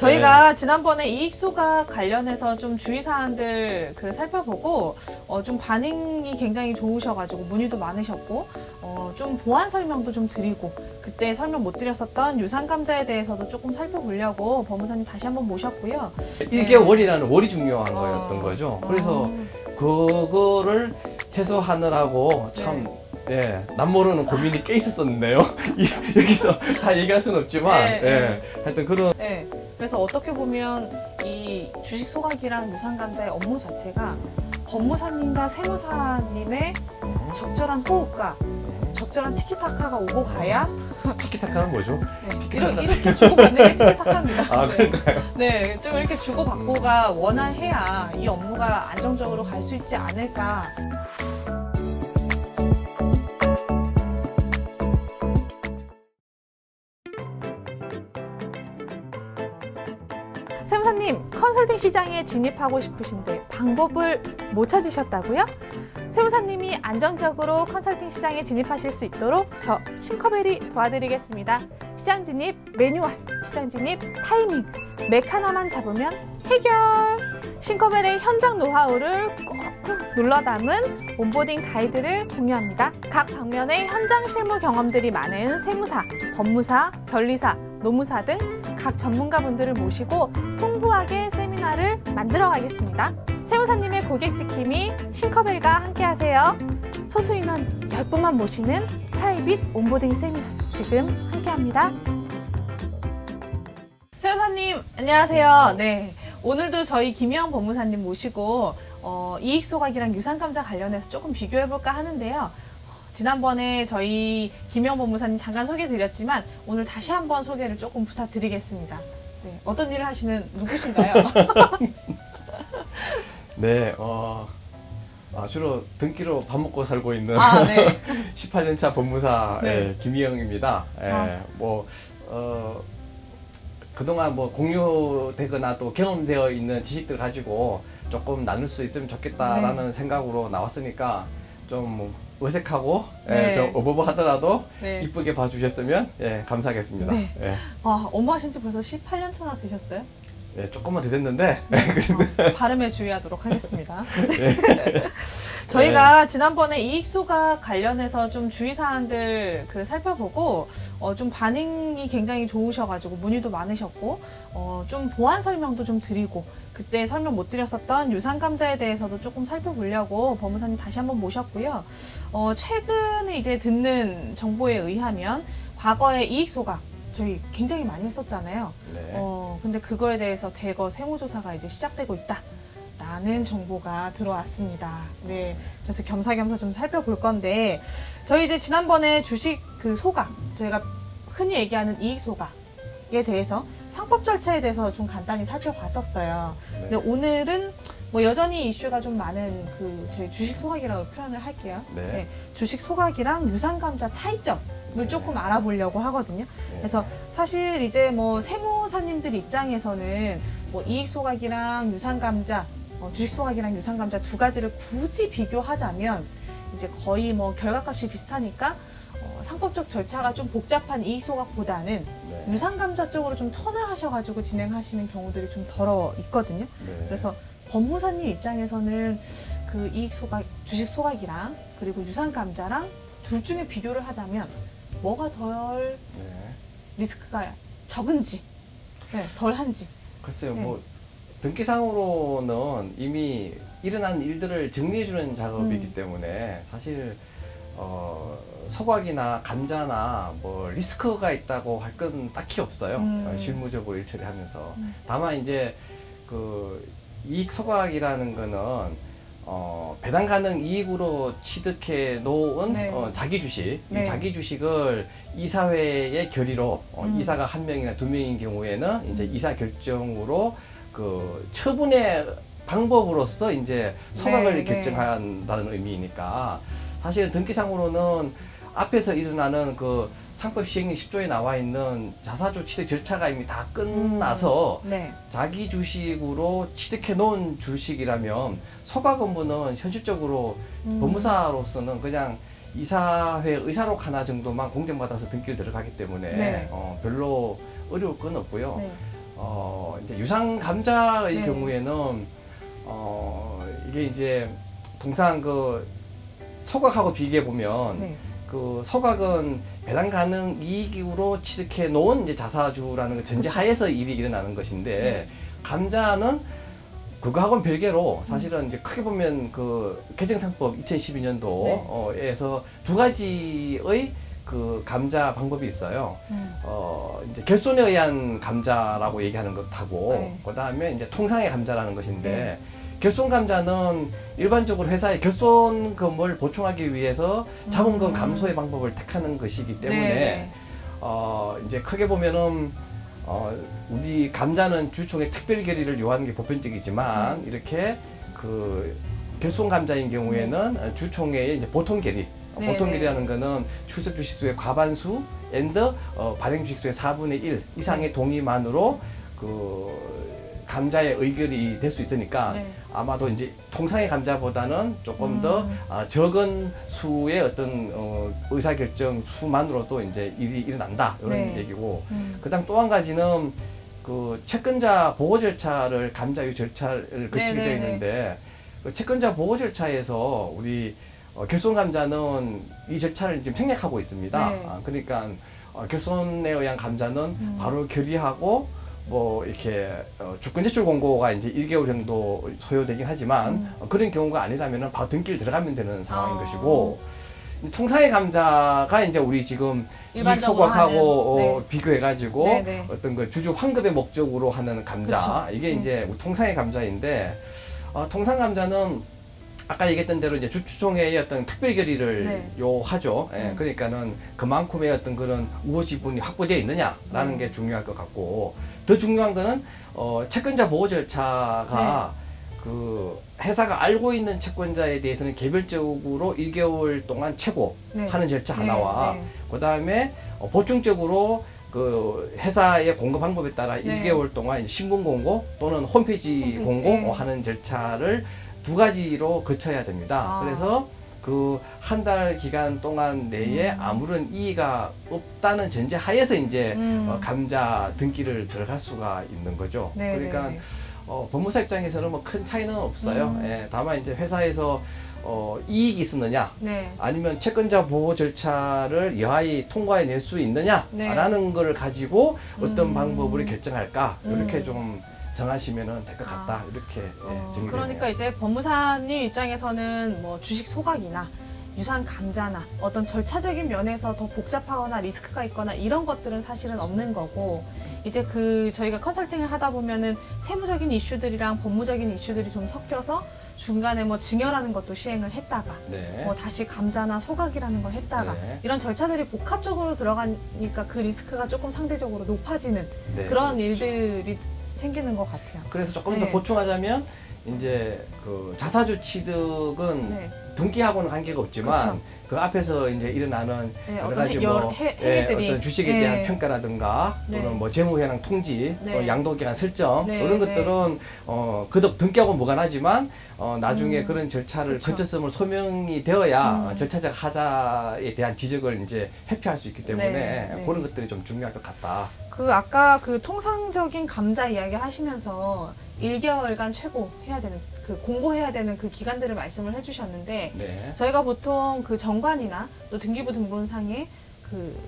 저희가 지난번에 이익소각 관련해서 좀 주의사항들 살펴보고 좀 반응이 굉장히 좋으셔가지고 문의도 많으셨고 좀 보안 설명도 좀 드리고 그때 설명 못 드렸었던 유산감자에 대해서도 조금 살펴보려고 법무사님 다시 한번 모셨고요. 이게 월이라는 월이 중요한 거였던 거죠. 그래서 그거를 해소하느라고 참 남모르는 고민이 꽤 있었었는데요. 여기서 다 얘기할 수는 없지만 하여튼 그런 그래서 어떻게 보면 이 주식 소각이랑 유산감자의 업무 자체가 법무사님과 세무사님의 적절한 호흡과 적절한 티키타카가 오고 가야 티키타카는 뭐죠? 이렇게 주고받는 게 티키타카입니다. 아, 그런가요? 네, 좀 이렇게 주고받고가 원활해야 이 업무가 안정적으로 갈 수 있지 않을까. 세무사님, 컨설팅 시장에 진입하고 싶으신데 방법을 못 찾으셨다고요? 세무사님이 안정적으로 컨설팅 시장에 진입하실 수 있도록 저 싱커벨이 도와드리겠습니다. 시장 진입 매뉴얼, 시장 진입 타이밍, 맥 하나만 잡으면 해결! 싱커벨의 현장 노하우를 꾹꾹 눌러 담은 온보딩 가이드를 공유합니다. 각 방면의 현장 실무 경험들이 많은 세무사, 법무사, 변리사, 노무사 등 각 전문가분들을 모시고 풍부하게 세미나를 만들어 가겠습니다. 세무사님의 고객 지킴이 싱커벨과 함께하세요. 소수인원 10분만 모시는 프라이빗 온보딩 세미나 지금 함께합니다. 세무사님 안녕하세요. 네, 오늘도 저희 김희영 법무사님 모시고 이익소각이랑 유산감자 관련해서 조금 비교해볼까 하는데요. 지난번에 저희 김영 법무사님 잠깐 소개드렸지만 오늘 다시 한번 소개를 조금 부탁드리겠습니다. 네, 어떤 일을 하시는 누구신가요? 네, 주로 등기로 밥 먹고 살고 있는 18년차 법무사 김희영입니다. 그동안 공유되거나 또 경험되어 있는 지식들 가지고 조금 나눌 수 있으면 좋겠다라는 생각으로 나왔으니까 좀 어색하고 좀 어버버하더라도 이쁘게 봐주셨으면 감사하겠습니다. 업무하신 지 벌써 18년 차나 되셨어요? 조금만 더 됐는데 발음에 주의하도록 하겠습니다. 저희가 지난번에 이익소각 관련해서 좀 주의사항들 살펴보고 좀 반응이 굉장히 좋으셔가지고 문의도 많으셨고 좀 보안 설명도 좀 드리고 그때 설명 못 드렸었던 유산감자에 대해서도 조금 살펴보려고 법무사님 다시 한번 모셨고요. 최근에 이제 듣는 정보에 의하면 과거에 이익소각 저희 굉장히 많이 했었잖아요. 근데 그거에 대해서 대거 세무조사가 이제 시작되고 있다라는 정보가 들어왔습니다. 네, 그래서 겸사겸사 좀 살펴볼 건데 저희 이제 지난번에 주식 소각 저희가 흔히 얘기하는 이익소각에 대해서 상법 절차에 대해서 좀 간단히 살펴봤었어요. 근데 오늘은 여전히 이슈가 좀 많은 저희 주식 소각이라고 표현을 할게요. 주식 소각이랑 유산감자 차이점을 조금 알아보려고 하거든요. 그래서 사실 이제 세무사님들 입장에서는 이익 소각이랑 유산감자, 주식 소각이랑 유산감자 두 가지를 굳이 비교하자면 이제 거의 결과값이 비슷하니까 상법적 절차가 좀 복잡한 이익 소각보다는 유산감자 쪽으로 좀 턴을 하셔가지고 진행하시는 경우들이 좀 덜어 있거든요. 그래서 법무사님 입장에서는 이익 소각, 주식 소각이랑 그리고 유산감자랑 둘 중에 비교를 하자면 뭐가 덜 리스크가 적은지, 덜한지. 글쎄요, 등기상으로는 이미 일어난 일들을 정리해주는 작업이기 때문에 사실 소각이나 감자나 리스크가 있다고 할 건 딱히 없어요. 실무적으로 일 처리하면서. 다만 이제 이익 소각이라는 거는 배당 가능 이익으로 취득해 놓은 자기 주식, 이 자기 주식을 이사회의 결의로 이사가 한 명이나 두 명인 경우에는 이제 이사 결정으로 처분의 방법으로서 이제 소각을 결정한다는 의미니까 사실 등기상으로는 앞에서 일어나는 상법 시행령 10조에 나와 있는 자사주 취득 절차가 이미 다 끝나서 자기 주식으로 취득해 놓은 주식이라면 소각 업무는 현실적으로 법무사로서는 그냥 이사회 의사록 하나 정도만 공정받아서 등기를 들어가기 때문에 별로 어려울 건 없고요. 이제 유상 감자의 네. 경우에는 이게 이제 통상 그 소각하고 비교해 보면 네. 그 소각은 배당 가능 이익으로 취득해 놓은 이제 자사주라는 그 전제 그쵸. 하에서 일이 일어나는 것인데 네. 감자는 그거하고는 별개로 사실은 이제 크게 보면 그 개정상법 2012년도에서 두 가지의 그 감자 방법이 있어요. 이제 결손에 의한 감자라고 얘기하는 것하고 네. 그다음에 이제 통상의 감자라는 것인데 네. 결손 감자는 일반적으로 회사의 결손금을 보충하기 위해서 자본금 감소의 방법을 택하는 것이기 때문에 네. 이제 크게 보면은 우리 감자는 주총의 특별 결의를 요하는 게 보편적이지만 이렇게 그 결손 감자인 경우에는 주총회의 이제 보통 결의, 네, 보통 네. 결의라는 거는 출석 주식수의 과반수 앤드 발행 주식수의 4분의 1 이상의 동의만으로 그 감자의 의결이 될 수 있으니까 네. 아마도 이제 통상의 감자보다는 조금 더 적은 수의 어떤 의사결정 수만으로도 이제 일이 일어난다 이런 네. 얘기고 그다음 또 한 가지는 그 채권자 보호 절차를 감자유 절차를 거치게 네, 되어 네, 네. 있는데 그 채권자 보호 절차에서 우리 결손 감자는 이 절차를 지금 생략하고 있습니다. 네. 그러니까 결손에 의한 감자는 바로 결의하고 뭐 이렇게 주권 제출 공고가 이제 1개월 정도 소요되긴 하지만 그런 경우가 아니라면은 바로 등기를 들어가면 되는 상황인 것이고 통상의 감자가 이제 우리 지금 이익 일반적으로 소각하고 하는, 네. 비교해가지고 네, 네. 어떤 그 주주 환급의 목적으로 하는 감자 그쵸. 이게 이제 통상의 감자인데 통상 감자는 아까 얘기했던 대로 이제 주총회의 어떤 특별 결의를 네. 요하죠. 예, 그러니까는 그만큼의 어떤 그런 우호 지분이 확보되어 있느냐라는 게 중요할 것 같고 더 중요한 거는 채권자 보호 절차가 그 회사가 알고 있는 채권자에 대해서는 개별적으로 1개월 동안 최고 네. 하는 절차 네, 하나와 네. 그다음에 보충적으로 그 회사의 공고 방법에 따라 네. 1개월 동안 신문 공고 또는 홈페이지 공고 네. 하는 절차를 두 가지로 거쳐야 됩니다. 아. 그래서 그 한 달 기간 동안 내에 아무런 이의가 없다는 전제 하에서 이제 감자 등기를 들어갈 수가 있는 거죠. 네, 그러니까 네. 법무사 입장에서는 뭐 큰 차이는 없어요. 예, 다만 이제 회사에서 이익이 있었느냐 네. 아니면 채권자 보호 절차를 여하히 통과해낼 수 있느냐라는 네. 거를 가지고 어떤 방법으로 결정할까 이렇게 음. 좀 정하시면 될 것 같다 이렇게 정리되네요. 그러니까 이제 법무사님 입장에서는 뭐 주식 소각이나 유상 감자나 어떤 절차적인 면에서 더 복잡하거나 리스크가 있거나 이런 것들은 사실은 없는 거고 이제 그 저희가 컨설팅을 하다 보면은 세무적인 이슈들이랑 법무적인 이슈들이 좀 섞여서 중간에 뭐 증여라는 것도 시행을 했다가 네. 뭐 다시 감자나 소각이라는 걸 했다가 네. 이런 절차들이 복합적으로 들어가니까 그 리스크가 조금 상대적으로 높아지는 네. 그런 일들이 생기는 것 같아요. 그래서 조금 네. 더 보충하자면 이제 그 자사주 취득은 네. 등기하고는 관계가 없지만 그쵸. 그 앞에서 이제 일어나는 네, 여러 어떤 가지 뭐 해들이 어떤 주식에 대한 네. 평가라든가 네. 또는 뭐 재무 현황 통지 네. 또 양도 기간 설정 네, 이런 네. 것들은 그덕 등기하고 무관하지만 나중에 그런 절차를 그쵸. 거쳤음을 소명이 되어야 음. 절차적 하자에 대한 지적을 이제 회피할 수 있기 때문에 네, 네. 그런 것들이 좀 중요할 것 같다. 그 아까 그 통상적인 감자 이야기 하시면서 1개월간 최고 해야 되는 그 공고해야 되는 그 기간들을 말씀을 해주셨는데 네. 저희가 보통 그 정관이나 또 등기부 등본상에 그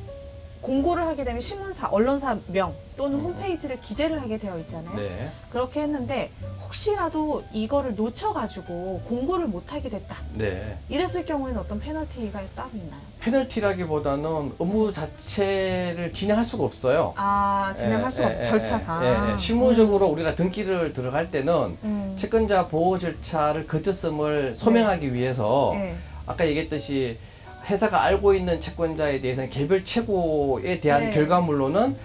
공고를 하게 되면 신문사, 언론사명 또는 홈페이지를 기재를 하게 되어 있잖아요. 네. 그렇게 했는데 혹시라도 이거를 놓쳐가지고 공고를 못하게 됐다. 네. 이랬을 경우에는 어떤 페널티가 따로 있나요? 페널티라기보다는 업무 자체를 진행할 수가 없어요. 아, 진행할 수가 없어. 절차상. 실무적으로 우리가 등기를 들어갈 때는 음. 채권자 보호 절차를 거쳤음을 소명하기 위해서 네. 아까 얘기했듯이 회사가 알고 있는 채권자에 대해서는 개별 최고에 대한 네. 결과물로는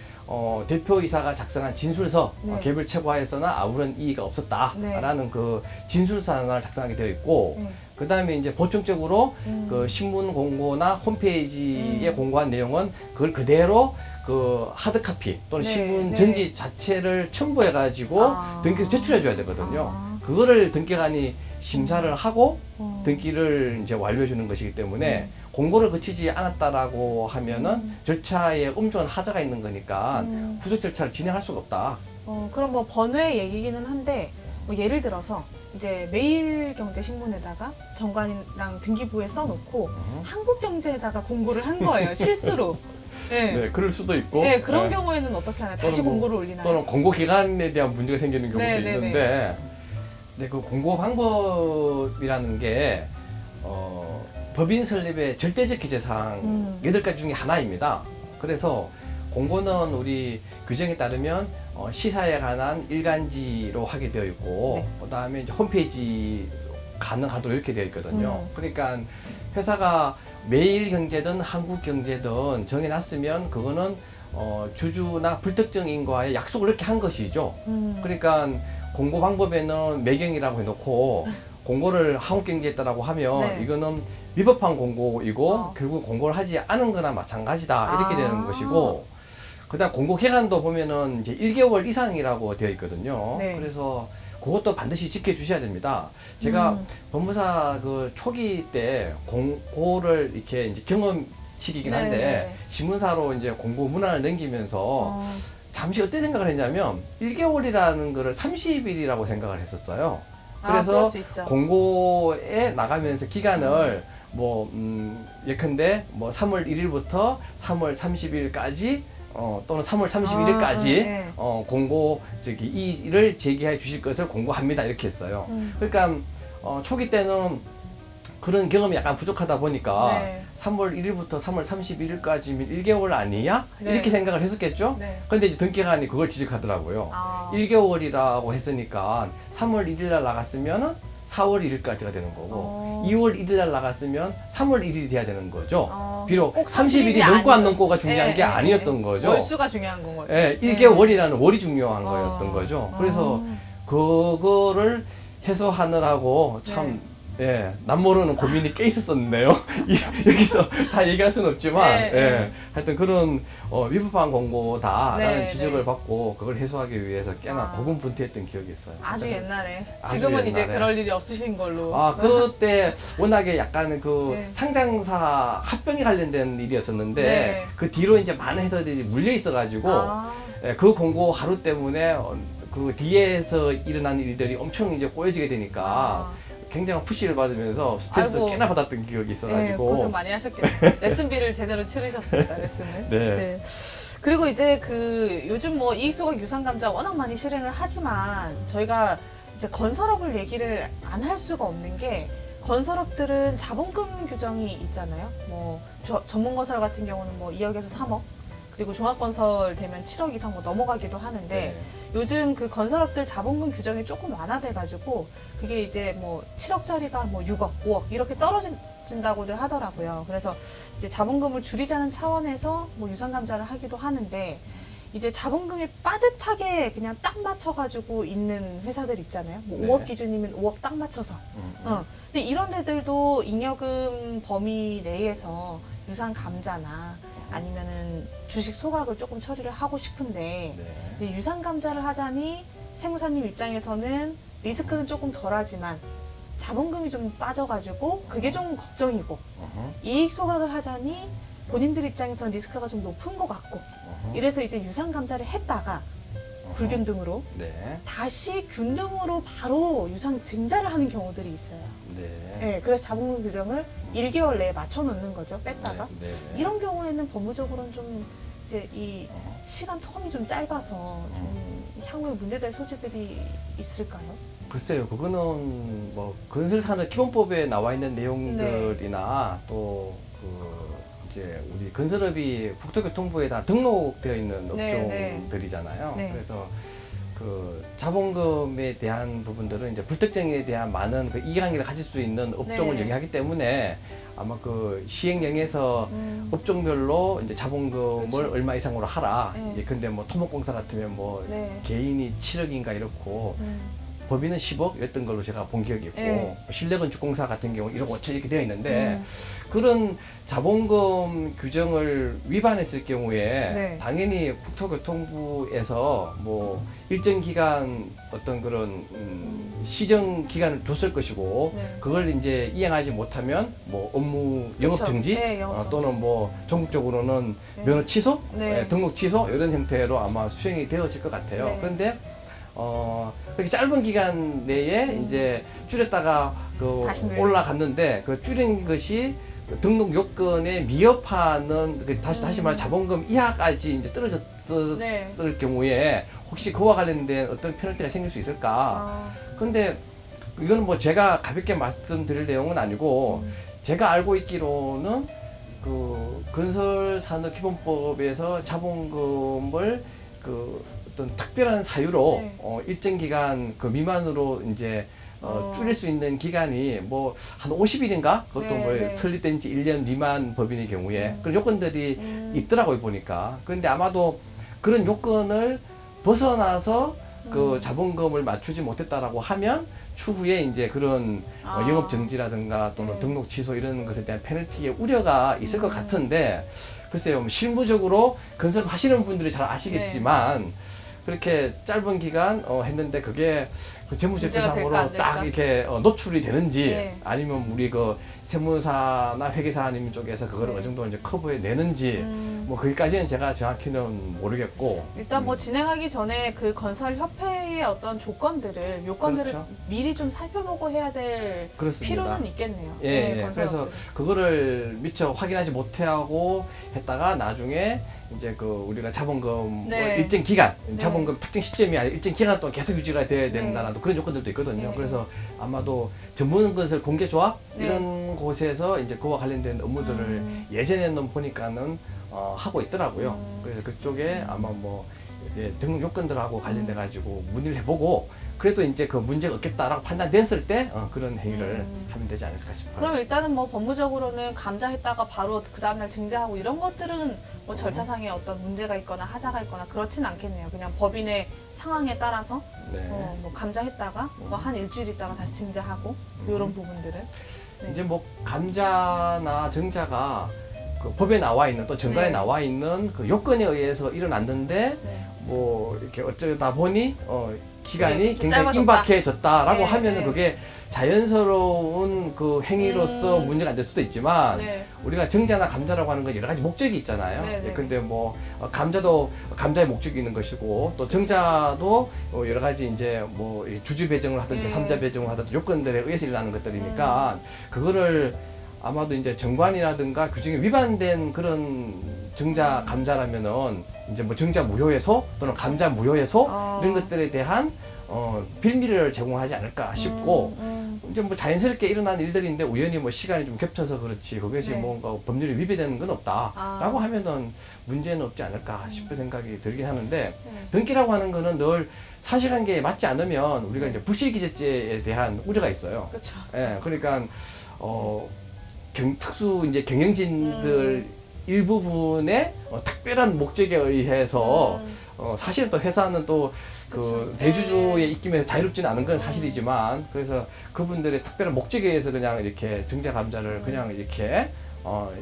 대표이사가 작성한 진술서 네. 개별 최고하에서는 아무런 이의가 없었다라는 네. 그 진술서 하나를 작성하게 되어 있고 네. 그 다음에 이제 보충적으로 그 음. 신문 공고나 홈페이지에 공고한 내용은 그걸 그대로 그 하드 카피 또는 네, 신문 네. 전지 자체를 첨부해가지고 아. 등기소 제출해줘야 되거든요. 아. 그거를 등기관이 심사를 하고 어. 등기를 이제 완료해 주는 것이기 때문에 공고를 거치지 않았다라고 하면은 절차에 엄중한 하자가 있는 거니까 후속 절차를 진행할 수가 없다. 그럼 뭐 번외 얘기기는 한데 뭐 예를 들어서 이제 매일경제신문에다가 정관이랑 등기부에 써놓고 한국경제에다가 공고를 한 거예요. 실수로. 네. 네, 그럴 수도 있고. 네, 그런 네. 경우에는 어떻게 하나요? 다시 또는 뭐- 공고를 올리나요? 또는 공고 기간에 대한 문제가 생기는 경우도 네, 네, 있는데, 네, 그 공고 방법이라는 게 법인 설립의 절대적 기재사항 8가지 중에 하나입니다. 그래서 공고는 우리 규정에 따르면 시사에 관한 일간지로 하게 되어 있고, 네. 그다음에 이제 홈페이지 가능하도록 이렇게 되어 있거든요. 그러니까 회사가 매일경제든 한국경제든 정해놨으면 그거는 주주나 불특정인과의 약속을 이렇게 한 것이죠. 그러니까 공고 방법에는 매경이라고 해놓고 공고를 한국경제에 했다라고 하면 네. 이거는 위법한 공고이고 결국 공고를 하지 않은 거나 마찬가지다 이렇게 되는 것이고, 그다음 공고 기간도 보면은 이제 1개월 이상이라고 되어 있거든요. 네. 그래서 그것도 반드시 지켜주셔야 됩니다. 제가 법무사 그 초기 때 공고를 이렇게 이제 경험식이긴 한데 네. 신문사로 이제 공고 문안을 넘기면서 잠시 어떤 생각을 했냐면 1개월이라는 거를 30일이라고 생각을 했었어요. 그럴 그래서 수 있죠. 공고에 나가면서 기간을 뭐 예컨대 뭐 3월 1일부터 3월 30일까지 또는 3월 31일까지 네. 공고 이 일을 제기해 주실 것을 공고합니다 이렇게 했어요. 그러니까 초기 때는 그런 경험이 약간 부족하다 보니까 네. 3월 1일부터 3월 31일까지면 1개월 아니냐? 네. 이렇게 생각을 했었겠죠? 네. 근데 이제 등기관이 그걸 지적하더라고요. 1개월이라고 했으니까 3월 1일 날 나갔으면 4월 1일까지가 되는 거고 2월 1일 날 나갔으면 3월 1일이 돼야 되는 거죠. 비록 꼭 30일이 넘고 안 넘고가 중요한 게 아니었던 거죠. 월수가 중요한 건 거죠. 예, 1개월이라는 월이 중요한 거였던 거죠. 그래서 그거를 해소하느라고 참 예, 남모르는 고민이 꽤 있었었는데요. 여기서 다 얘기할 수는 없지만, 네, 네. 하여튼 그런 위법한 공고다라는 네, 지적을 네. 받고 그걸 해소하기 위해서 꽤나 고군분투했던 기억이 있어요. 아주 옛날에. 아주 지금은 이제 옛날에. 그럴 일이 없으신 걸로. 그때 워낙에 약간 그 네. 상장사 합병에 관련된 일이었었는데, 네. 그 뒤로 이제 많은 회사들이 물려 있어가지고, 그 공고 하루 때문에 그 뒤에서 일어난 일들이 엄청 이제 꼬여지게 되니까, 굉장한 푸시를 받으면서 스트레스 아이고. 꽤나 받았던 기억이 네, 있어가지고. 고생 많이 하셨겠네요. 레슨비를 제대로 치르셨습니다, 레슨을. 네. 그리고 이제 그 요즘 뭐 이익소각 유상감자 워낙 많이 실행을 하지만 저희가 이제 건설업을 얘기를 안 할 수가 없는 게 건설업들은 자본금 규정이 있잖아요. 뭐 전문건설 같은 경우는 뭐 2억에서 3억 그리고 종합건설 되면 7억 이상 뭐 넘어가기도 하는데 네. 요즘 그 건설업들 자본금 규정이 조금 완화돼가지고 그게 이제 뭐 7억짜리가 뭐 6억, 5억 이렇게 떨어진다고들 하더라고요. 그래서 이제 자본금을 줄이자는 차원에서 뭐 유상감자를 하기도 하는데 이제 자본금이 빠듯하게 그냥 딱 맞춰가지고 있는 회사들 있잖아요. 뭐 네. 5억 기준이면 5억 딱 맞춰서. 근데 이런 데들도 잉여금 범위 내에서 유상감자나 아니면은 주식 소각을 조금 처리를 하고 싶은데 네. 근데 유상감자를 하자니 세무사님 입장에서는 리스크는 조금 덜하지만 자본금이 좀 빠져가지고 그게 좀 걱정이고 이익 소각을 하자니 본인들 입장에서는 리스크가 좀 높은 것 같고 이래서 이제 유상감자를 했다가 불균등으로 네. 다시 균등으로 바로 유상 증자를 하는 경우들이 있어요. 네. 네, 그래서 자본금 규정을 1개월 내에 맞춰 놓는 거죠. 뺐다가. 네. 네. 이런 경우에는 법무적으로는 좀 이제 이 시간 텀이 좀 짧아서 좀 향후에 문제될 소지들이 있을까요? 글쎄요, 그거는 뭐 건설산업 기본법에 나와 있는 내용들이나 또 그 이제 우리 건설업이 국토교통부에 다 등록되어 있는 네, 업종들이잖아요. 네. 그래서 그 자본금에 대한 부분들은 이제 불특정에 대한 많은 그 이해관계를 가질 수 있는 업종을 네. 영위하기 때문에 아마 그 시행령에서 업종별로 이제 자본금을 그렇죠. 얼마 이상으로 하라. 네. 예컨대 뭐 토목공사 같으면 뭐 네. 개인이 7억인가 이렇고 법인은 10억 이랬던 걸로 제가 본 기억이 있고 네. 실내건축공사 같은 경우 1억 5천 이렇게 되어 있는데 그런 자본금 규정을 위반했을 경우에 네. 당연히 국토교통부에서 뭐 일정 기간 어떤 그런 시정 기간을 줬을 것이고 네. 그걸 이제 이행하지 못하면 뭐 업무 영업 그쵸. 정지 네, 영업 정지. 또는 뭐 전국적으로는 네. 면허 취소, 네. 등록 취소 이런 형태로 아마 수행이 되어질 것 같아요. 네. 그런데 그렇게 짧은 기간 내에 이제 줄였다가 다시 늘리고. 올라갔는데 그 줄인 것이 그 등록 요건에 미흡하는 다시 말해 자본금 이하까지 이제 떨어졌을 네. 경우에 혹시 그와 관련된 어떤 페널티가 생길 수 있을까? 아, 근데 이거는 뭐 제가 가볍게 말씀드릴 내용은 아니고 제가 알고 있기로는 그 건설산업기본법에서 자본금을 그 어떤 특별한 사유로 네. 일정 기간 그 미만으로 이제 줄일 수 있는 기간이 뭐 한 50일인가? 그것도 네, 뭐 네. 설립된 지 1년 미만 법인의 경우에 그런 요건들이 있더라고요 보니까. 그런데 아마도 그런 요건을 벗어나서 그 자본금을 맞추지 못했다라고 하면 추후에 이제 그런 아. 영업 정지라든가 또는 네. 등록 취소 이런 것에 대한 페널티의 우려가 있을 것 같은데 글쎄요 뭐 실무적으로 건설 하시는 분들이 잘 아시겠지만 네. 그렇게 짧은 기간 했는데 그게 그 재무제표상으로 문제가 될까, 안 딱 될까? 이렇게 노출이 되는지 네. 아니면 우리 그 세무사나 회계사님 쪽에서 그걸 네. 어느 정도 이제 커버해 내는지 뭐 거기까지는 제가 정확히는 모르겠고 일단 뭐 진행하기 전에 그 건설협회의 어떤 조건들을 요건들을 그렇죠. 미리 좀 살펴보고 해야 될 그렇습니다. 필요는 있겠네요. 예, 네, 예. 그래서 건설업들. 그거를 미처 확인하지 못하고 했다가 나중에 이제 그 우리가 자본금 네. 뭐 일정 기간, 네. 자본금 특정 시점이 아니라 일정 기간 동안 계속 유지가 돼야 된다는 네. 그런 요건들도 있거든요. 네. 그래서 아마도 전문건설 공개조합 네. 이런 곳에서 이제 그와 관련된 업무들을 예전에는 보니까는 하고 있더라고요. 그래서 그쪽에 아마 뭐 등록 요건들하고 관련돼 가지고 문의를 해보고 그래도 이제 그 문제가 없겠다라고 판단됐을 때 그런 행위를 하면 되지 않을까 싶어요. 그럼 일단은 뭐 법무적으로는 감자했다가 바로 그 다음날 증자하고 이런 것들은 뭐 절차상에 어떤 문제가 있거나 하자가 있거나 그렇진 않겠네요. 그냥 법인의 상황에 따라서 네. 뭐 감자했다가 뭐 한 일주일 있다가 다시 증자하고 이런 부분들은 네. 이제 뭐 감자나 정자가 그 법에 나와 있는 또 정관에 네. 나와 있는 그 요건에 의해서 일어났는데 네. 뭐 이렇게 어쩌다 보니 기간이 네, 굉장히 짧아졌다. 임박해졌다라고 네, 하면은 네. 그게 자연스러운 그 행위로서 문제가 안 될 수도 있지만 네. 우리가 정자나 감자라고 하는 건 여러 가지 목적이 있잖아요. 네, 네. 근데 뭐 감자도 감자의 목적이 있는 것이고 또 정자도 여러 가지 이제 뭐 주주 배정을 하든지 네. 삼자 배정을 하든지 요건들에 의해서 일어나는 것들이니까 그거를 아마도 이제 정관이라든가 규정에 위반된 그런 정자 감자라면은 이제 뭐 정자 무효해소 또는 감자 무효해소 이런 것들에 대한 빌미를 제공하지 않을까 싶고 이제 뭐 자연스럽게 일어난 일들인데 우연히 뭐 시간이 좀 겹쳐서 그렇지 그것이 네. 뭔가 법률에 위배되는 건 없다라고 아. 하면은 문제는 없지 않을까 싶은 생각이 들긴 하는데 네. 등기라고 하는 거는 늘 사실관계에 맞지 않으면 우리가 네. 이제 불실기재죄에 대한 우려가 있어요. 그렇죠. 예, 그러니까 특수 이제 경영진들 일부분의 특별한 목적에 의해서 사실은 또 회사는 또 그 그쵸. 대주주의 입김에서 자유롭지는 않은 건 사실이지만 그래서 그분들의 특별한 목적에 의해서 그냥 이렇게 정자 감자를 그냥 이렇게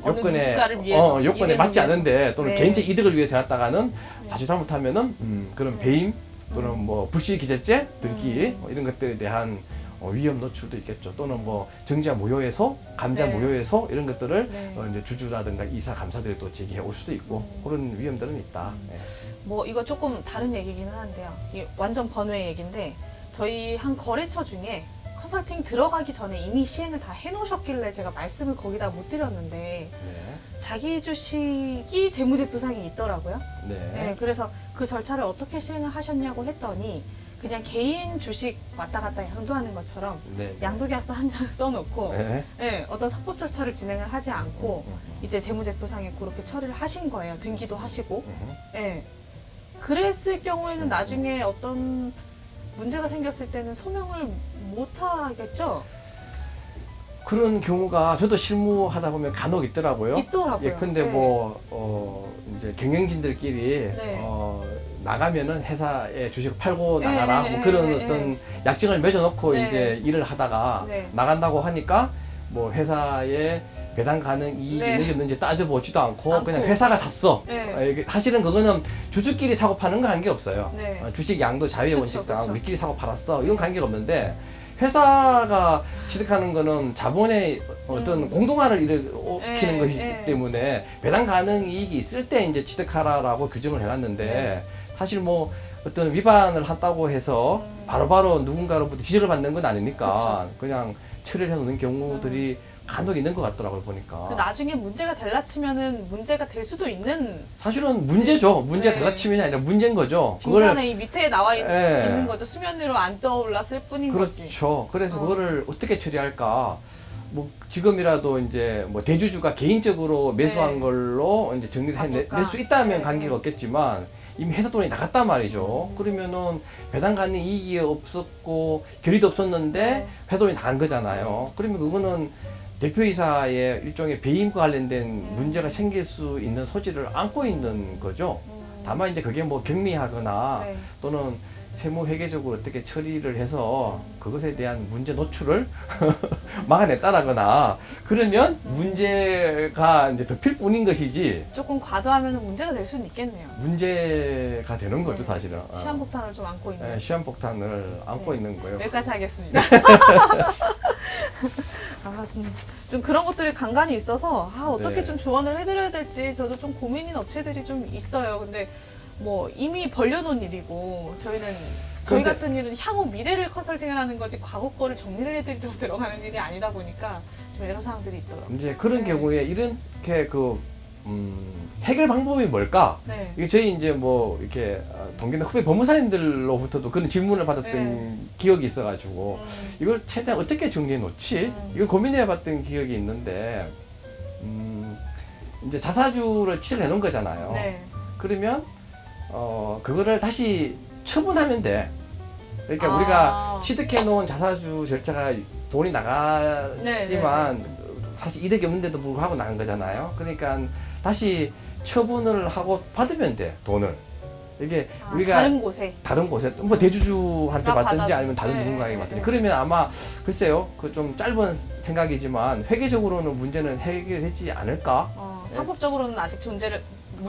요건에 누군가를 위해서, 요건에 이득을 맞지 위해서. 않은데 또는 네. 개인적 이득을 위해서 해놨다가는 네. 자칫 잘못하면은 그런 배임 또는 뭐 불실기재죄 등기 뭐 이런 것들에 대한 위험 노출도 있겠죠. 또는 뭐 정자 무효해소, 감자 네. 무효해소 이런 것들을 네. 이제 주주라든가 이사 감사들이 또 제기해 올 수도 있고 그런 위험들은 있다. 예. 뭐 이거 조금 다른 얘기기는 한데요. 이게 완전 번외 얘기인데 저희 한 거래처 중에 컨설팅 들어가기 전에 이미 시행을 다 해놓으셨길래 제가 말씀을 거기다 못 드렸는데 네. 자기 주식이 재무제표상에 있더라고요. 네. 네, 그래서 그 절차를 어떻게 시행을 하셨냐고 했더니 그냥 개인 주식 왔다 갔다 양도하는 것처럼 네. 양도계약서 한 장 써놓고 네. 네, 어떤 사법 절차를 진행을 하지 않고 이제 재무제표상에 그렇게 처리를 하신 거예요. 등기도 하시고. 네. 그랬을 경우에는 나중에 어떤 문제가 생겼을 때는 소명을 못 하겠죠? 그런 경우가 저도 실무하다 보면 간혹 있더라고요. 있더라고요. 예, 근데 네. 뭐 이제 경영진들끼리 네. 나가면은 회사에 주식을 팔고 나가라 뭐 그런 어떤 약정을 맺어놓고 이제 일을 하다가 나간다고 하니까 뭐 회사에 배당 가능 이익이 있는지 없는지 따져보지도 않고 그냥 회사가 샀어. 이게 사실은 그거는 주주끼리 사고 파는 거 관계 없어요. 주식 양도 자유의 원칙상 우리끼리 사고 팔았어. 이건 관계가 없는데 회사가 취득하는 거는 자본의 어떤 공동화를 일으키는 것이기 때문에 배당 가능 이익이 있을 때 이제 취득하라라고 규정을 해놨는데 사실 뭐 어떤 위반을 했다고 해서 바로바로 누군가로부터 지적을 받는 건 아니니까 그냥 처리를 해놓는 경우들이 간혹 있는 것 같더라고요, 보니까. 나중에 문제가 될라치면은 문제가 될 수도 있는. 사실은 문제죠. 문제가 될라치면이 아니라 문제인 거죠. 빙산에 이 밑에 나와 있는 거죠. 수면 위로 안 떠올랐을 뿐인 거지. 그렇죠. 그래서 그거를 어떻게 처리할까? 뭐 지금이라도 이제 뭐 대주주가 개인적으로 매수한 걸로 이제 정리를 해낼 수 있다면 관계가 없겠지만 이미 회사 돈이 나갔단 말이죠. 그러면은 배당 가능 이익이 없었고 결의도 없었는데 회사 돈이 나간 거잖아요. 그러면 그거는 대표이사의 일종의 배임과 관련된 문제가 생길 수 있는 소지를 안고 있는 거죠. 다만 이제 그게 뭐 경미하거나 또는 세무회계적으로 어떻게 처리를 해서 그것에 대한 문제 노출을 막아냈다라거나 그러면 문제가 이제 덮일 뿐인 것이지 조금 과도하면 문제가 될 수는 있겠네요. 문제가 되는 거죠, 사실은. 시한폭탄을 좀 안고 있는. 시한폭탄을 안고 있는 거예요. 여기까지 하겠습니다. 좀 그런 것들이 간간히 있어서 어떻게 좀 조언을 해드려야 될지 저도 좀 고민인 업체들이 좀 있어요. 근데 뭐 이미 벌려놓은 일이고 저희 같은 일은 향후 미래를 컨설팅을 하는 거지 과거 거를 정리를 해드리려 들어가는 일이 아니다 보니까 좀 애로사항들이 있더라고요. 이제 그런 경우에 이렇게 해결 방법이 뭘까? 이게 저희 이제 뭐 이렇게 동기나 후배 법무사님들로부터도 그런 질문을 받았던 기억이 있어가지고 이걸 최대한 어떻게 정리해 놓지? 이걸 고민해봤던 기억이 있는데 이제 자사주를 취득을 해놓은 거잖아요. 그러면 그거를 다시 처분하면 돼. 그러니까 우리가 취득해 놓은 자사주 절차가 돈이 나갔지만 사실 이득이 없는데도 불구하고 나간 거잖아요. 그러니까 다시 처분을 하고 받으면 돼, 돈을. 이게 우리가 다른 곳에 뭐 대주주한테 받든지 아니면 다른 누군가에게 받든지 그러면 아마 글쎄요, 그 좀 짧은 생각이지만 회계적으로는 문제는 해결되지 않을까? 상법적으로는 아직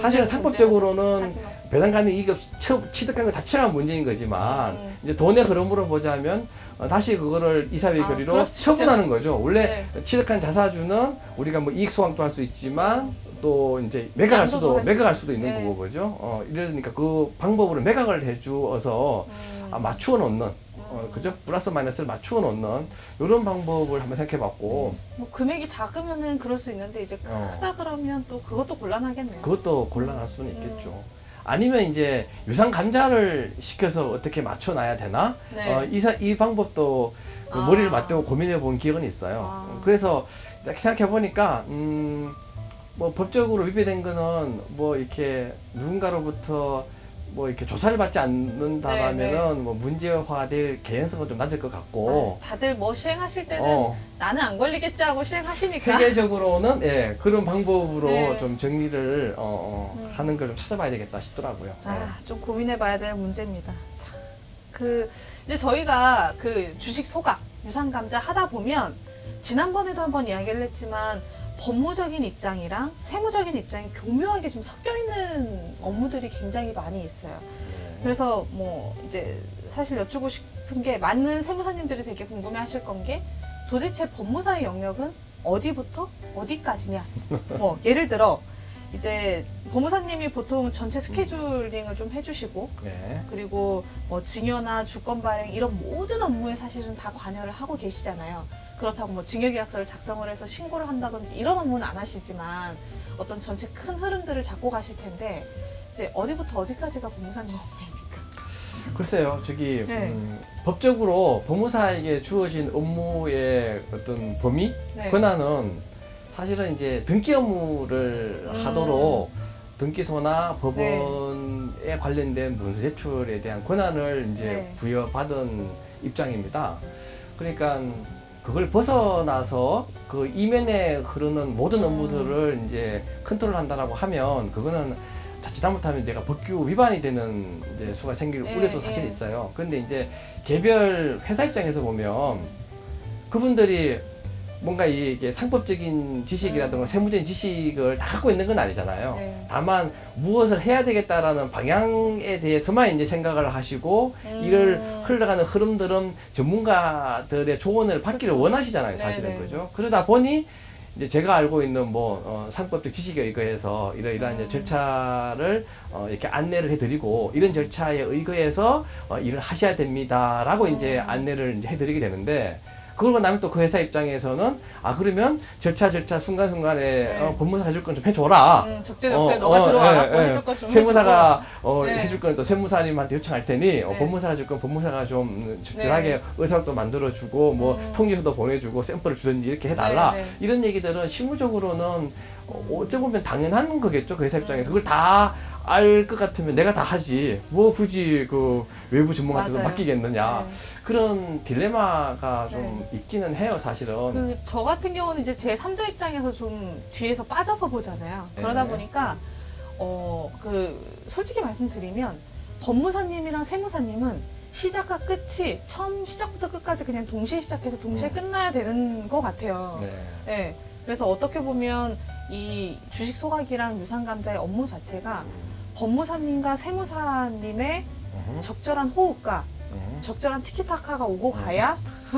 사실은 상법적으로는 배당 가능 이익 없이 취득한 것 자체가 문제인 거지만 이제 돈의 흐름으로 보자면 다시 그거를 이사회 결의로 처분하는 거죠. 원래 취득한 자사주는 우리가 뭐 이익 소강도 할 수 있지만 또 이제 매각할 수도 있는 거죠. 이러니까 그 방법으로 매각을 해주어서 맞추어 놓는 그죠? 플러스 마이너스를 맞추어 놓는 이런 방법을 한번 생각해봤고. 뭐 금액이 작으면은 그럴 수 있는데 이제 크다 그러면 또 그것도 곤란하겠네요. 그것도 곤란할 수는 있겠죠. 아니면 이제 유상 감자를 시켜서 어떻게 맞춰놔야 되나? 이 방법도 머리를 맞대고 고민해 본 기억은 있어요. 그래서 생각해 보니까 뭐 법적으로 위배된 거는 뭐 이렇게 누군가로부터 뭐 이렇게 조사를 받지 않는다면은 뭐 문제화될 개연성은 좀 낮을 것 같고. 다들 뭐 시행하실 때는 나는 안 걸리겠지 하고 시행하시니까. 회계적으로는 그런 방법으로 좀 정리를 하는 걸 좀 찾아봐야 되겠다 싶더라고요. 좀 고민해봐야 될 문제입니다. 자, 이제 저희가 주식 소각, 유상감자 하다 보면 지난번에도 한번 이야기를 했지만. 법무적인 입장이랑 세무적인 입장이 교묘하게 좀 섞여 있는 업무들이 굉장히 많이 있어요. 그래서 뭐 이제 사실 여쭈고 싶은 게 많은 세무사님들이 되게 궁금해 하실 건 게 도대체 법무사의 영역은 어디부터 어디까지냐. 뭐 예를 들어 이제 법무사님이 보통 전체 스케줄링을 좀 해주시고 그리고 뭐 증여나 주권 발행 이런 모든 업무에 사실은 다 관여를 하고 계시잖아요. 그렇다고 뭐 증여계약서를 작성을 해서 신고를 한다든지 이런 업무는 안 하시지만 어떤 전체 큰 흐름들을 잡고 가실 텐데 이제 어디부터 어디까지가 법무사님 업무입니까? 글쎄요, 법적으로 법무사에게 주어진 업무의 어떤 범위, 권한은 사실은 이제 등기 업무를 하도록 등기소나 법원에 관련된 문서 제출에 대한 권한을 이제 부여받은 입장입니다. 그러니까 그걸 벗어나서 그 이면에 흐르는 모든 업무들을 이제 컨트롤한다라고 하면 그거는 자칫 잘못하면 내가 법규 위반이 되는 이제 수가 생길 예, 우려도 사실 예. 있어요. 근데 이제 개별 회사 입장에서 보면 그분들이 뭔가 이게 상법적인 지식이라든가 세무적인 지식을 다 갖고 있는 건 아니잖아요. 네. 다만 무엇을 해야 되겠다라는 방향에 대해서만 이제 생각을 하시고 이를 흘러가는 흐름들은 전문가들의 조언을 받기를 그렇죠. 원하시잖아요, 사실은. 네네. 그죠? 그러다 보니 이제 제가 알고 있는 상법적 지식에 의거해서 이러이러한 이제 절차를 이렇게 안내를 해드리고 이런 절차에 의거해서 일을 하셔야 됩니다라고 이제 안내를 이제 해드리게 되는데 그러고 나면 또 그 회사 입장에서는 그러면 절차 순간순간에 네. 법무사 해줄 건 좀 해줘라. 적재적소에 너가 들어와갖고 해줄 것 좀 세무사가 네. 해줄 건 또 세무사님한테 요청할 테니 네. 법무사가 해줄 건 법무사가 좀 적절하게 네. 의사도 만들어주고 뭐 통지서도 보내주고 샘플을 주든지 이렇게 해달라. 네, 네. 이런 얘기들은 실무적으로는 어찌 보면 당연한 거겠죠, 그 회사 입장에서. 그걸 다 알 것 같으면 내가 다 하지. 뭐 굳이 그 외부 전문가한테 맞아요. 맡기겠느냐. 네. 그런 딜레마가 좀 있기는 해요, 사실은. 저 같은 경우는 이제 제 3자 입장에서 좀 뒤에서 빠져서 보잖아요. 네. 그러다 보니까 솔직히 말씀드리면 법무사님이랑 세무사님은 시작과 끝이 처음 시작부터 끝까지 그냥 동시에 시작해서 동시에 끝나야 되는 것 같아요. 네. 네. 그래서 어떻게 보면 이 주식 소각이랑 유상감자의 업무 자체가 법무사님과 세무사님의 적절한 호흡과 적절한 티키타카가 오고 가야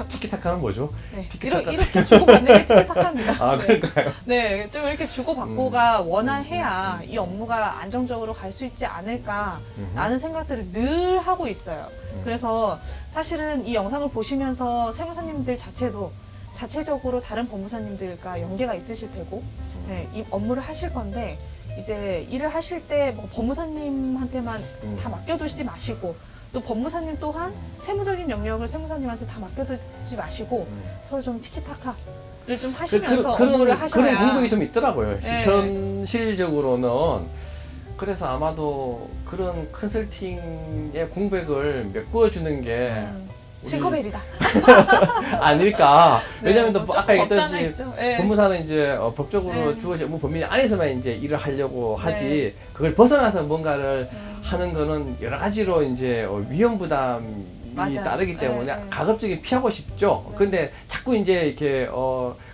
티키타카는 뭐죠? 네, 티키타카. 이렇게 주고받는 게 티키타카입니다. 네. 그럴까요? 네, 좀 이렇게 주고받고가 원활해야 이 업무가 안정적으로 갈 수 있지 않을까라는 생각들을 늘 하고 있어요. 그래서 사실은 이 영상을 보시면서 세무사님들 자체도 자체적으로 다른 법무사님들과 연계가 있으실 테고 네, 이 업무를 하실 건데 이제 일을 하실 때 뭐 법무사님한테만 다 맡겨두지 마시고 또 법무사님 또한 세무적인 영역을 세무사님한테 다 맡겨두지 마시고 서로 좀 티키타카를 좀 하시면서 업무를 하셔야 그런 공백이 좀 있더라고요. 네. 현실적으로는. 그래서 아마도 그런 컨설팅의 공백을 메꿔주는 게 우리 싱커벨이다. 아닐까. 왜냐하면 또 뭐 아까 조금 없지 않아 얘기했듯이 있죠. 네. 법무사는 이제 법적으로 네. 주어진 업무 범위 안에서만 이제 일을 하려고 하지 네. 그걸 벗어나서 뭔가를 하는 거는 여러 가지로 이제 위험 부담이 맞아요. 따르기 때문에 네, 네. 가급적이 피하고 싶죠. 네. 근데 자꾸 이제 이렇게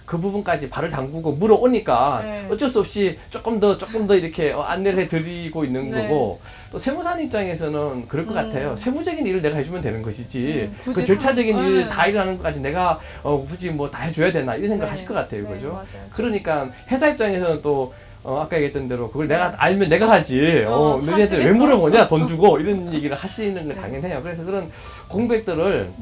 그 부분까지 발을 담그고 물어오니까 네. 어쩔 수 없이 조금 더 이렇게 안내를 해드리고 있는 네. 거고 또 세무사님 입장에서는 그럴 것 같아요. 세무적인 일을 내가 해주면 되는 것이지 그 굳이 절차적인 네. 일 다 일하는 것까지 내가 굳이 뭐 다 해줘야 되나 이런 생각 네. 하실 것 같아요. 네, 그죠? 맞아요. 그러니까 회사 입장에서는 또 아까 얘기했던 대로 그걸 내가 알면 내가 하지. 너희한테 왜 사쓰겠어? 물어보냐? 돈 주고 이런 얘기를 하시는 건 네. 당연해요. 그래서 그런 공백들을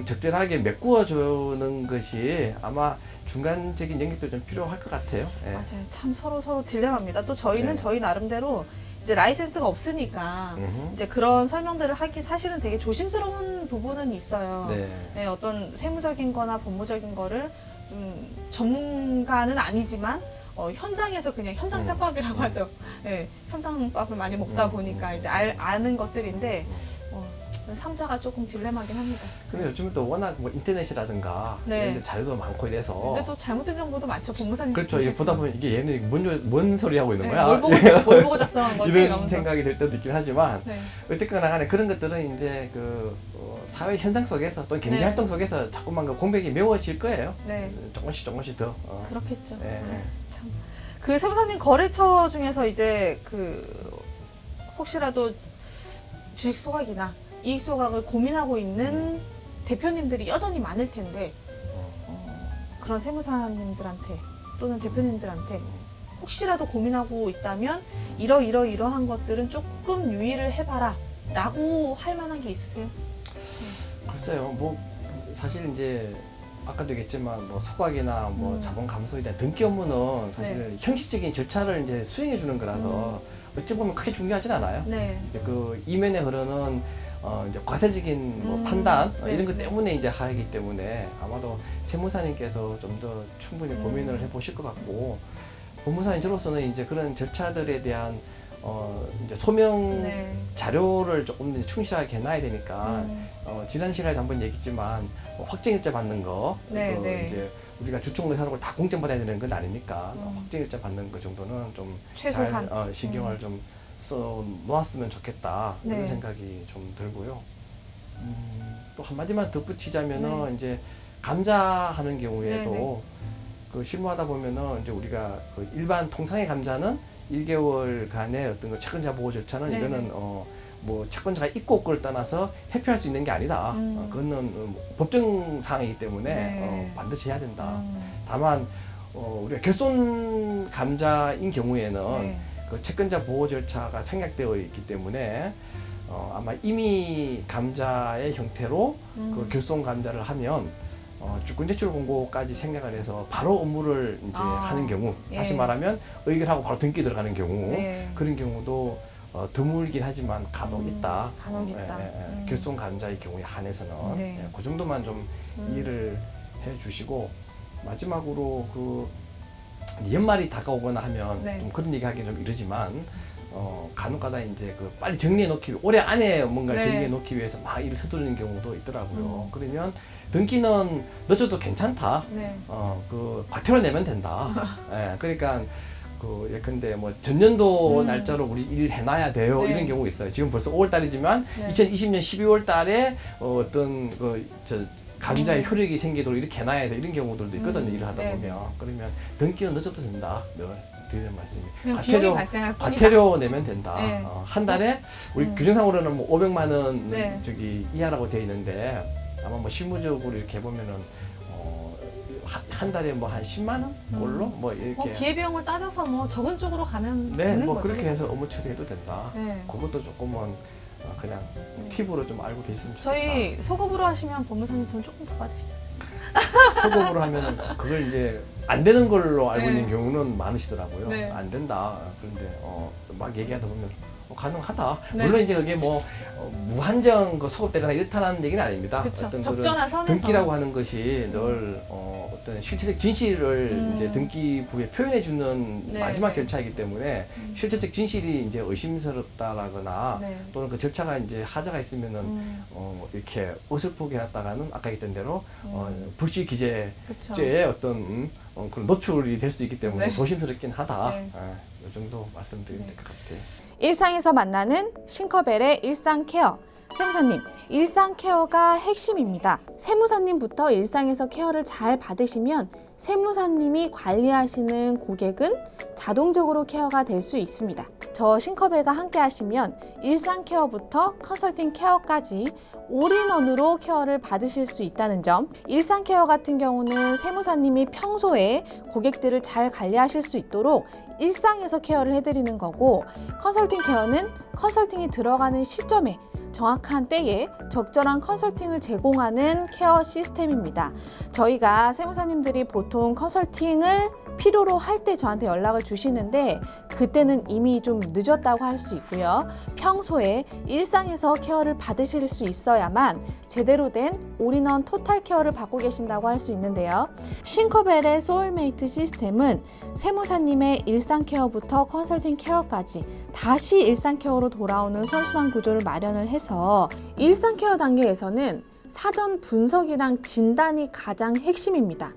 적절하게 메꾸어 주는 것이 아마 중간적인 연결도 좀 필요할 것 같아요. 예. 맞아요. 참 서로 딜레마입니다. 또 저희는 네. 저희 나름대로 이제 라이센스가 없으니까 이제 그런 설명들을 하기 사실은 되게 조심스러운 부분은 있어요. 네. 네, 어떤 세무적인 거나 법무적인 거를 전문가는 아니지만 현장에서 그냥 현장 짬밥이라고 하죠. 네, 현장밥을 많이 먹다 보니까 이제 아는 것들인데 삼자가 조금 딜레마긴 합니다. 그리고 요즘은 또 워낙 뭐 인터넷이라든가 네. 이런 데 자료도 많고 이래서 근데 또 잘못된 정보도 많죠. 법무사님 그렇죠. 이게 보다 보면 이게 얘는 뭔 소리 하고 있는 거야? 뭘 보고 작성한 거지? 이런 이러면서. 생각이 들 때도 있긴 하지만 네. 어쨌거나 간에 그런 것들은 이제 그 사회 현상 속에서 또 경제 네. 활동 속에서 자꾸만 그 공백이 메워질 거예요. 네. 조금씩 더. 그렇겠죠. 예, 예. 참. 그 세무사님 거래처 중에서 이제 혹시라도 주식 소각이나 이익 소각을 고민하고 있는 대표님들이 여전히 많을 텐데 그런 세무사님들한테 또는 대표님들한테 혹시라도 고민하고 있다면 이러한 것들은 조금 유의를 해봐라 라고 할 만한 게 있으세요? 글쎄요. 뭐 사실 이제 아까도 얘기했지만 뭐 소각이나 뭐 자본 감소에 대한 등기 업무는 사실 형식적인 절차를 이제 수행해 주는 거라서 어찌 보면 크게 중요하진 않아요. 네. 이제 그 이면에 흐르는 이제 과세적인 뭐 판단 네. 이런 것 때문에 이제 하기 때문에 아마도 세무사님께서 좀 더 충분히 고민을 해보실 것 같고 법무사인 저로서는 이제 그런 절차들에 대한 이제 소명 네. 자료를 조금 더 충실하게 해놔야 되니까 지난 시간에도 한번 얘기했지만 확정일자 받는 거 네, 네. 이제 우리가 주총을 사는 걸 다 공정받아야 되는 건 아니니까 확정일자 받는 거 정도는 좀 잘 최소한. 신경을 좀 써 놓았으면 좋겠다 이런 네. 생각이 좀 들고요. 또 한마디만 덧붙이자면은 네. 이제 감자하는 경우에도 네, 그 실무하다 보면은 이제 우리가 그 일반 통상의 감자는 1개월간의 어떤 그 채권자 보호 절차는 네, 이거는 네. 뭐 채권자가 있고 없고를 떠나서 회피할 수 있는 게 아니다. 그거는 법정 사항이기 때문에 네. 반드시 해야 된다. 다만 우리가 결손 감자인 경우에는 네. 그 채권자 보호 절차가 생략되어 있기 때문에 아마 이미 감자의 형태로 그 결손 감자를 하면 주권 제출 공고까지 생략을 해서 바로 업무를 이제 하는 경우, 예. 다시 말하면 의결하고 바로 등기 들어가는 경우, 네. 그런 경우도 드물긴 하지만 간혹 있다. 간혹 있다. 결손 감자의 경우에 한해서는 네. 그 정도만 좀 이해를 해주시고, 마지막으로 그 연말이 다가오거나 하면 네. 좀 그런 얘기하기는 좀 이르지만 간혹가다 이제 그 빨리 정리해 놓기 올해 안에 뭔가 네. 정리해 놓기 위해서 막 일을 서두르는 경우도 있더라고요. 그러면 등기는 늦어도 괜찮다. 네. 그 과태료 내면 된다. 예, 그러니까 그 예컨대 뭐 전년도 날짜로 우리 일 해놔야 돼요. 네. 이런 경우 있어요. 지금 벌써 5월달이지만 네. 2020년 12월달에 어떤 그 감자의 효력이 생기도록 이렇게 해놔야 돼. 이런 경우들도 있거든요. 일을 하다 네. 보면. 그러면 등기는 늦어도 된다. 늘 드리는 말씀이. 그냥 비용이 발생할 뿐이다. 과태료 내면 된다. 네. 한 달에 우리 규정상으로는 뭐 500만 원 네. 저기 이하라고 돼 있는데 아마 뭐 실무적으로 이렇게 보면은 한 달에 뭐 한 10만 원 꼴로 뭐 이렇게. 뭐 기회비용을 따져서 뭐 적은 쪽으로 가면 네, 되는 뭐 거죠. 그렇게 해서 업무 처리해도 된다. 네. 그것도 조금은 그냥 팁으로 좀 알고 계시면 좋겠다. 저희 소급으로 하시면 법무사님 돈 조금 더 받으시죠. 소급으로 하면은 그걸 이제 안 되는 걸로 알고 네. 있는 경우는 많으시더라고요. 네. 안 된다. 그런데 막 얘기하다 보면 가능하다. 네. 물론 이제 그게 뭐 무한정 그 소급되거나 이렇다는 얘기는 아닙니다. 그쵸. 어떤 적절한 선에서. 등기라고 하는 것이 늘 어떤 실체적 진실을 이제 등기부에 표현해 주는 네. 마지막 절차이기 때문에 실체적 진실이 이제 의심스럽다라거나 네. 또는 그 절차가 이제 하자가 있으면은 이렇게 어설프게 해놨다가는 아까 했던 대로 불시 기재죄의 그쵸. 어떤 그런 노출이 될 수 있기 때문에 네. 조심스럽긴 하다. 네. 이 정도 말씀드리면 될 것 같아요. 일상에서 만나는 싱커벨의 일상 케어. 세무사님, 일상 케어가 핵심입니다. 세무사님부터 일상에서 케어를 잘 받으시면 세무사님이 관리하시는 고객은 자동적으로 케어가 될 수 있습니다. 저 싱커벨과 함께 하시면 일상 케어부터 컨설팅 케어까지 올인원으로 케어를 받으실 수 있다는 점. 일상 케어 같은 경우는 세무사님이 평소에 고객들을 잘 관리하실 수 있도록 일상에서 케어를 해드리는 거고, 컨설팅 케어는 컨설팅이 들어가는 시점에 정확한 때에 적절한 컨설팅을 제공하는 케어 시스템입니다. 저희가 세무사님들이 보통 컨설팅을 필요로 할 때 저한테 연락을 주시는데 그때는 이미 좀 늦었다고 할 수 있고요. 평소에 일상에서 케어를 받으실 수 있어야만 제대로 된 올인원 토탈 케어를 받고 계신다고 할 수 있는데요. 싱커벨의 소울메이트 시스템은 세무사님의 일상 케어부터 컨설팅 케어까지 다시 일상 케어로 돌아오는 선순환 구조를 마련을 해서 일상 케어 단계에서는 사전 분석이랑 진단이 가장 핵심입니다.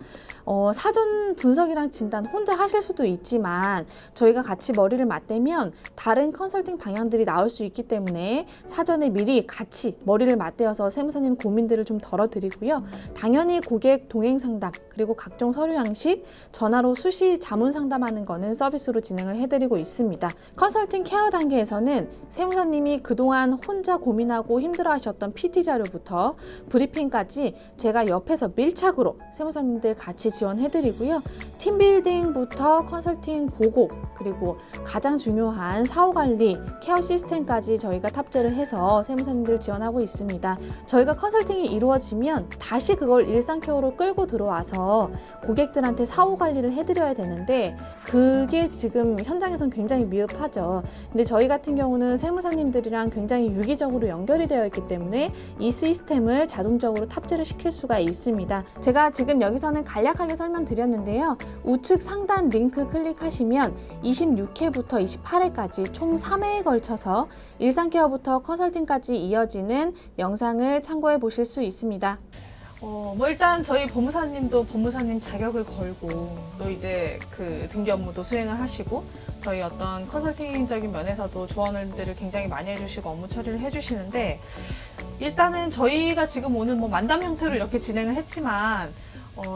사전 분석이랑 진단 혼자 하실 수도 있지만 저희가 같이 머리를 맞대면 다른 컨설팅 방향들이 나올 수 있기 때문에 사전에 미리 같이 머리를 맞대어서 세무사님 고민들을 좀 덜어드리고요. 당연히 고객 동행 상담 그리고 각종 서류 양식, 전화로 수시 자문 상담하는 거는 서비스로 진행을 해드리고 있습니다. 컨설팅 케어 단계에서는 세무사님이 그동안 혼자 고민하고 힘들어하셨던 PT 자료부터 브리핑까지 제가 옆에서 밀착으로 세무사님들 같이 지원해드리고요. 팀빌딩부터 컨설팅 보고 그리고 가장 중요한 사후관리 케어 시스템까지 저희가 탑재를 해서 세무사님들 지원하고 있습니다. 저희가 컨설팅이 이루어지면 다시 그걸 일상 케어로 끌고 들어와서 고객들한테 사후관리를 해드려야 되는데 그게 지금 현장에선 굉장히 미흡하죠. 근데 저희 같은 경우는 세무사님들이랑 굉장히 유기적으로 연결이 되어 있기 때문에 이 시스템을 자동적으로 탑재를 시킬 수가 있습니다. 제가 지금 여기서는 간략하게 설명드렸는데요. 우측 상단 링크 클릭하시면 26회부터 28회까지 총 3회에 걸쳐서 일상케어부터 컨설팅까지 이어지는 영상을 참고해 보실 수 있습니다. 뭐 일단 저희 법무사님도 법무사님 자격을 걸고 또 이제 그 등기 업무도 수행을 하시고 저희 어떤 컨설팅적인 면에서도 조언들을 굉장히 많이 해주시고 업무 처리를 해주시는데 일단은 저희가 지금 오늘 뭐 만담 형태로 이렇게 진행을 했지만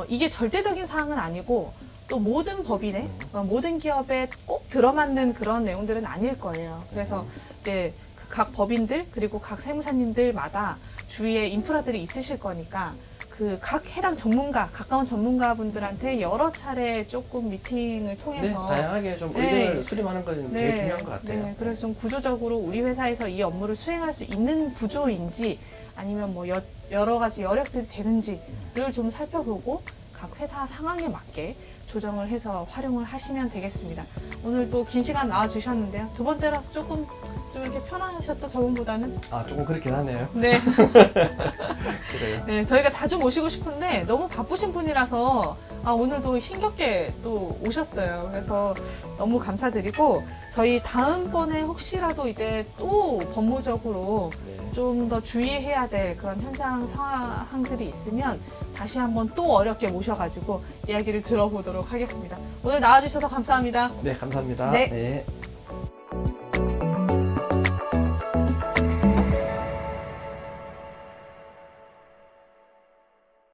이게 절대적인 사항은 아니고 또 모든 법인에 모든 기업에 꼭 들어맞는 그런 내용들은 아닐 거예요. 그래서 이제 각 법인들 그리고 각 세무사님들마다 주위에 인프라들이 있으실 거니까 그 각 해당 전문가, 가까운 전문가분들한테 여러 차례 조금 미팅을 네, 통해서 다양하게 좀 네. 의견을 수렴하는 건 되게 중요한 것 같아요. 네, 그래서 좀 구조적으로 우리 회사에서 이 업무를 수행할 수 있는 구조인지 아니면 뭐 여러 가지 여력들이 되는지를 좀 살펴보고 각 회사 상황에 맞게 조정을 해서 활용을 하시면 되겠습니다. 오늘 또 긴 시간 나와주셨는데요. 두 번째라서 조금 좀 이렇게 편하셨죠, 저번보다는? 아, 조금 그렇긴 하네요. 네. 그래요. 네, 저희가 자주 모시고 싶은데 너무 바쁘신 분이라서 오늘도 힘겹게 또 오셨어요. 그래서 너무 감사드리고 저희 다음번에 혹시라도 이제 또 법무적으로 네. 좀 더 주의해야 될 그런 현장 상황들이 있으면 다시 한번 또 어렵게 모셔가지고 이야기를 들어보도록 하겠습니다. 오늘 나와주셔서 감사합니다. 네, 감사합니다. 네. 네.